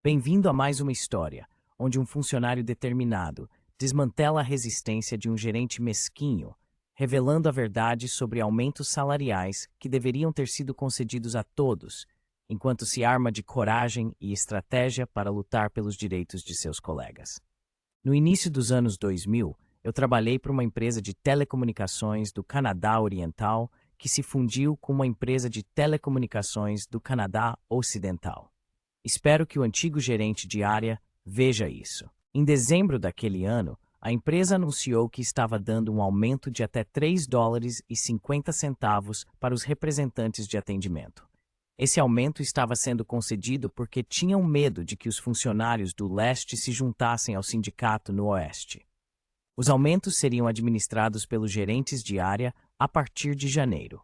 Bem-vindo a mais uma história, onde um funcionário determinado desmantela a resistência de um gerente mesquinho, revelando a verdade sobre aumentos salariais que deveriam ter sido concedidos a todos, enquanto se arma de coragem e estratégia para lutar pelos direitos de seus colegas. No início dos anos 2000, eu trabalhei para uma empresa de telecomunicações do Canadá Oriental que se fundiu com uma empresa de telecomunicações do Canadá Ocidental. Espero que o antigo gerente de área veja isso. Em dezembro daquele ano, a empresa anunciou que estava dando um aumento de até $3,50 para os representantes de atendimento. Esse aumento estava sendo concedido porque tinham medo de que os funcionários do leste se juntassem ao sindicato no oeste. Os aumentos seriam administrados pelos gerentes de área a partir de janeiro.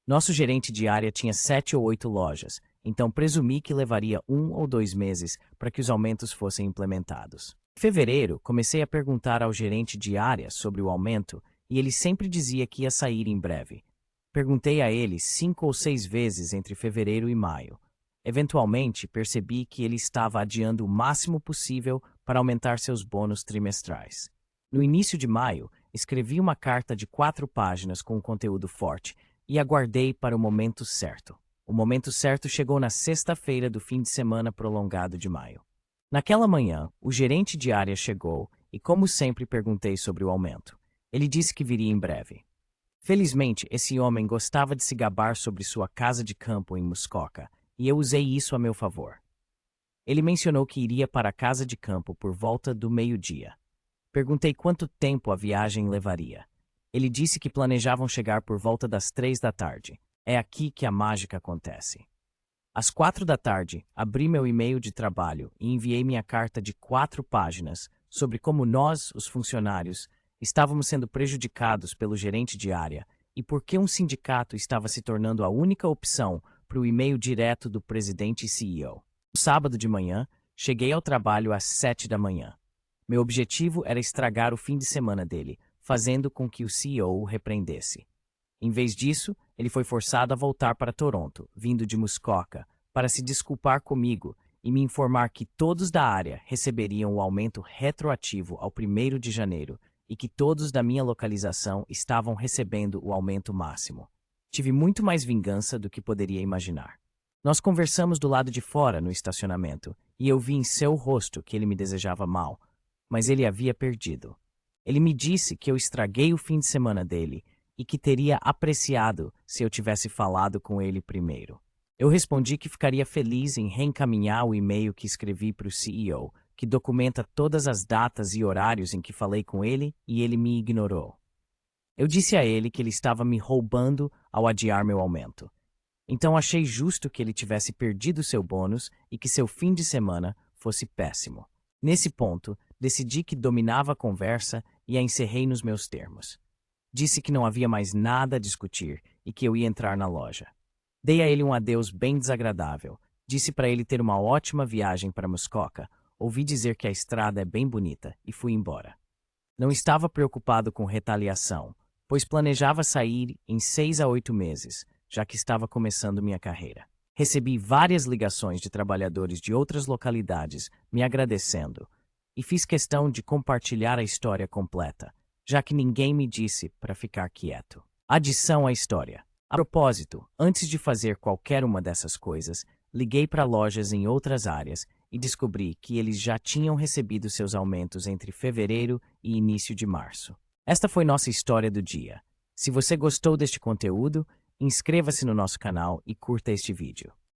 Nosso gerente de área tinha 7 ou 8 lojas, então presumi que levaria 1 ou 2 meses para que os aumentos fossem implementados. Em fevereiro, comecei a perguntar ao gerente de área sobre o aumento e ele sempre dizia que ia sair em breve. Perguntei a ele 5 ou 6 vezes entre fevereiro e maio. Eventualmente, percebi que ele estava adiando o máximo possível para aumentar seus bônus trimestrais. No início de maio, escrevi uma carta de 4 páginas com um conteúdo forte e aguardei para o momento certo. O momento certo chegou na sexta-feira do fim de semana prolongado de maio. Naquela manhã, o gerente de área chegou e, como sempre, perguntei sobre o aumento. Ele disse que viria em breve. Felizmente, esse homem gostava de se gabar sobre sua casa de campo em Muskoka, e eu usei isso a meu favor. Ele mencionou que iria para a casa de campo por volta do meio-dia. Perguntei quanto tempo a viagem levaria. Ele disse que planejavam chegar por volta das 3 da tarde. É aqui que a mágica acontece. Às 4 da tarde, abri meu e-mail de trabalho e enviei minha carta de 4 páginas sobre como nós, os funcionários, estávamos sendo prejudicados pelo gerente de área e por que um sindicato estava se tornando a única opção para o e-mail direto do presidente e CEO. No sábado de manhã, cheguei ao trabalho às 7 da manhã. Meu objetivo era estragar o fim de semana dele, fazendo com que o CEO o repreendesse. Em vez disso, ele foi forçado a voltar para Toronto, vindo de Muskoka, para se desculpar comigo e me informar que todos da área receberiam o aumento retroativo ao 1º de janeiro e que todos da minha localização estavam recebendo o aumento máximo. Tive muito mais vingança do que poderia imaginar. Nós conversamos do lado de fora no estacionamento e eu vi em seu rosto que ele me desejava mal, mas ele havia perdido. Ele me disse que eu estraguei o fim de semana dele e que teria apreciado se eu tivesse falado com ele primeiro. Eu respondi que ficaria feliz em reencaminhar o e-mail que escrevi para o CEO, que documenta todas as datas e horários em que falei com ele e ele me ignorou. Eu disse a ele que ele estava me roubando ao adiar meu aumento. Então achei justo que ele tivesse perdido seu bônus e que seu fim de semana fosse péssimo. Nesse ponto, decidi que dominava a conversa e a encerrei nos meus termos. Disse que não havia mais nada a discutir e que eu ia entrar na loja. Dei a ele um adeus bem desagradável. Disse para ele ter uma ótima viagem para Muskoka. Ouvi dizer que a estrada é bem bonita e fui embora. Não estava preocupado com retaliação, pois planejava sair em 6 a 8 meses, já que estava começando minha carreira. Recebi várias ligações de trabalhadores de outras localidades me agradecendo e fiz questão de compartilhar a história completa, já que ninguém me disse para ficar quieto. Adição à história. A propósito, antes de fazer qualquer uma dessas coisas, liguei para lojas em outras áreas e descobri que eles já tinham recebido seus aumentos entre fevereiro e início de março. Esta foi nossa história do dia. Se você gostou deste conteúdo, inscreva-se no nosso canal e curta este vídeo.